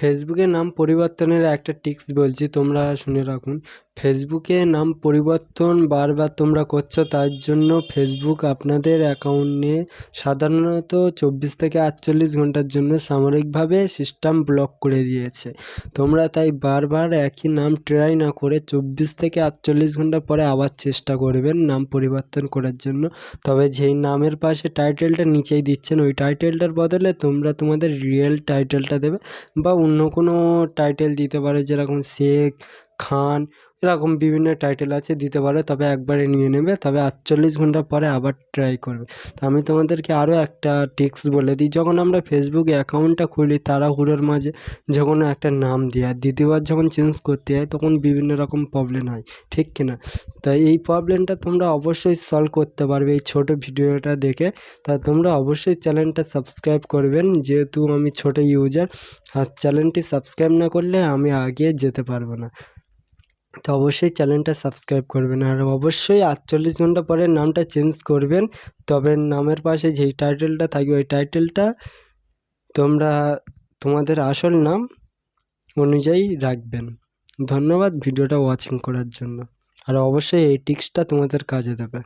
ফেসবুকে নাম পরিবর্তনের একটা টিপস বলছি, তোমরা শুনে রাখুন। ফেসবুকে নাম পরিবর্তন বারবার তোমরা করছো, তার জন্য ফেসবুক আপনাদের অ্যাকাউন্টে সাধারণত 24 থেকে 48 ঘন্টার জন্য সাময়িকভাবে সিস্টেম ব্লক করে দিয়েছে। তোমরা তাই বারবার একই নাম ট্রাই না করে 24 থেকে 48 ঘন্টা পরে আবার চেষ্টা করবেন নাম পরিবর্তন করার জন্য। তবে যেই নামের পাশে টাইটেলটা নিচেই দিচ্ছেন, ওই টাইটেলটার বদলে তোমরা তোমাদের রিয়েল টাইটেলটা দেবে বা অন্য কোনো টাইটেল দিতে পারো, যেরকম শেখ, খান, এরকম বিভিন্ন টাইটেল আছে, দিতে পারো। তবে একবারে নিয়ে নেবে, তবে 48 ঘন্টা পরে আবার ট্রাই করবে। তো আমি তোমাদেরকে আরও একটা টিপস বলে দিই। যখন আমরা ফেসবুক অ্যাকাউন্টটা খুলি, তাড়াহুড়োর মাঝে যখন একটা নাম দিই আর দ্বিতীয়বার যখন চেঞ্জ করতে হয়, তখন বিভিন্ন রকম প্রবলেম হয়, ঠিক কিনা? তাই এই প্রবলেমটা তোমরা অবশ্যই সলভ করতে পারবে এই ছোটো ভিডিওটা দেখে। তা তোমরা অবশ্যই চ্যানেলটা সাবস্ক্রাইব করবেন, যেহেতু আমি ছোটো ইউজার, আর চ্যানেলটি সাবস্ক্রাইব না করলে আমি আগে যেতে পারবো না। তো অবশ্যই চ্যানেলটা সাবস্ক্রাইব করবেন, আর অবশ্যই 48 ঘন্টা পরে নামটা চেঞ্জ করবেন। তবে নামের পাশে যেই টাইটেলটা থাকবে, ওই টাইটেলটা তোমরা তোমাদের আসল নাম অনুযায়ী রাখবেন। ধন্যবাদ ভিডিওটা ওয়াচিং করার জন্য, আর অবশ্যই এই টিপসটা তোমাদের কাজে দেবে।